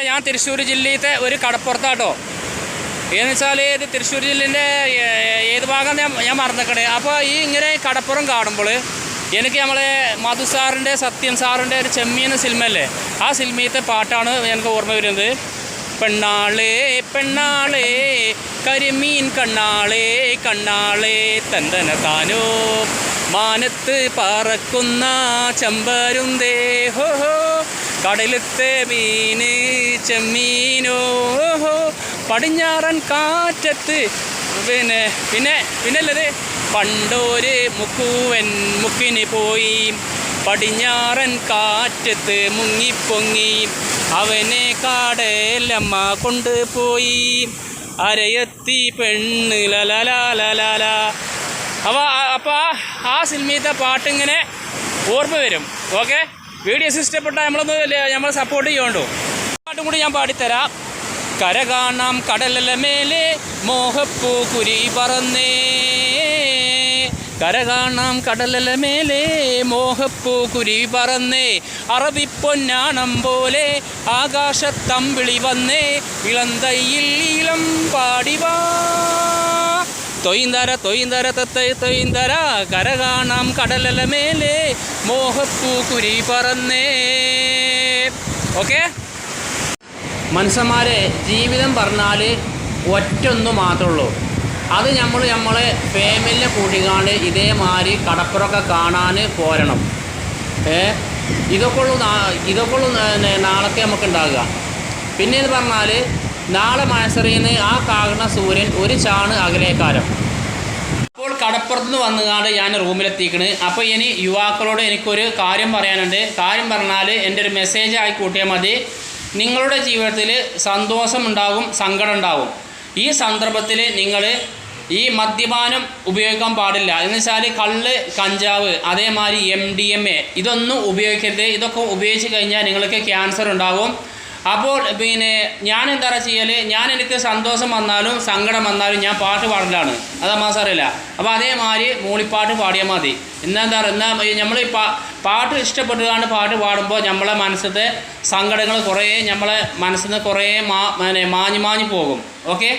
ഞാൻ തൃശ്ശൂർ ജില്ലയിലത്തെ ഒരു കടപ്പുറത്താട്ടോ. എന്ന് വെച്ചാൽ ഇത് തൃശ്ശൂർ ജില്ലേൻ്റെ ഏത് ഭാഗം ഞാൻ മറന്നേക്കണേ. അപ്പോൾ ഈ ഇങ്ങനെ കടപ്പുറം കാണുമ്പോൾ എനിക്ക് നമ്മളെ മധു സാറിൻ്റെ സത്യൻ സാറിൻ്റെ ഒരു ചെമ്മീൻ സിനിമയല്ലേ, ആ സിനിമയിലത്തെ പാട്ടാണ് എനിക്ക് ഓർമ്മ വരുന്നത്. പെണ്ണാളേ പെണ്ണാളേ കരിമീൻ കണ്ണാളേ കണ്ണാളേ തന്തന താനോ മാനത്ത് പറക്കുന്ന ചെമ്പരുന്തേ ഹോ ഹോ കടലത്തെ മീന് ചെമ്മീനോ ഹോ പടിഞ്ഞാറൻ കാറ്റത്ത് പിന്നല്ലത് പണ്ടോര് മുക്കുവൻ മുക്കിന് പോയി പടിഞ്ഞാറൻ കാറ്റത്ത് മുങ്ങിപ്പൊങ്ങി അവനെ കാടേലമ്മ കൊണ്ടുപോയി അരയത്തി പെണ്ണ് ലലലാലല. അപ്പോൾ ആ സിനിമയിലത്തെ പാട്ടിങ്ങനെ ഓർമ്മ വരും. ഓക്കെ, വീഡിയോസ് ഇഷ്ടപ്പെട്ടാൽ നമ്മൾ സപ്പോർട്ട് ചെയ്യണ്ടോ. പാട്ടും കൂടി ഞാൻ പാടിത്തരാം. കര കാണാം കടലല മേലെ മോഹപ്പൂ കുരി പറന്നേ, കര കാണാം കടലല മേലെ മോഹപ്പൂ കുരി പറന്നേ, അറബിപ്പൊന്നാണം പോലെ ആകാശത്തമ്പിളി വന്നേ, ഇളന്തയിൽ ഇളം പാടിവാ തൊയ്ന്തര തൊയ്ന്തര തത്തൈ തൊയ്ന്തര, കര കാണാം കടലല മേലെ മോഹപ്പൂ കുരി പറന്നേ. ഓക്കെ, മനുഷ്യന്മാരെ ജീവിതം പറഞ്ഞാൽ ഒറ്റൊന്നു മാത്രമേ ഉള്ളൂ. അത് നമ്മളെ ഫാമിലിനെ കൂട്ടിക്കാണ്ട് ഇതേമാതിരി കടപ്പുറമൊക്കെ കാണാൻ പോരണം. ഇതൊക്കെ ഉള്ളൂ നാളൊക്കെ നമുക്ക് ഉണ്ടാകുക. പിന്നെയെന്ന് പറഞ്ഞാൽ നാളെ മത്സരിന്ന് ആ കാണുന്ന സൂര്യൻ ഒരു ചാണ് അകലേക്കാലം. അപ്പോൾ കടപ്പുറത്തുനിന്ന് വന്നുകാണ്ട് ഞാൻ റൂമിലെത്തിക്കണ്. അപ്പോൾ ഇനി യുവാക്കളോട് എനിക്കൊരു കാര്യം പറയാനുണ്ട്. കാര്യം പറഞ്ഞാൽ എൻ്റെ ഒരു മെസ്സേജ് ആയി കൂട്ടിയാൽ മതി. നിങ്ങളുടെ ജീവിതത്തിൽ സന്തോഷമുണ്ടാകും, സങ്കടം ഉണ്ടാകും. ഈ സന്ദർഭത്തിൽ നിങ്ങൾ ഈ മദ്യപാനം ഉപയോഗിക്കാൻ പാടില്ല. എന്ന് വെച്ചാൽ കള്ള്, കഞ്ചാവ്, അതേമാതിരി MDMA ഇതൊന്നും ഉപയോഗിക്കരുത്. ഇതൊക്കെ ഉപയോഗിച്ച് കഴിഞ്ഞാൽ നിങ്ങൾക്ക് ക്യാൻസർ ഉണ്ടാകും. അപ്പോൾ ഞാൻ എന്താ ചെയ്യൽ, എനിക്ക് സന്തോഷം വന്നാലും സങ്കടം വന്നാലും ഞാൻ പാട്ട് പാടലാണ്. അത് അമ്മാസാറില്ല. അപ്പോൾ അതേമാതിരി മൂളിപ്പാട്ട് പാടിയാൽ മതി. എന്നാൽ നമ്മൾ പാട്ട് ഇഷ്ടപ്പെട്ടുകൊണ്ട് പാട്ട് പാടുമ്പോൾ നമ്മളെ മനസ്സിലത്തെ സങ്കടങ്ങൾ കുറേ നമ്മളെ മനസ്സിൽ നിന്ന് കുറേ മാഞ്ഞു പോകും. ഓക്കെ.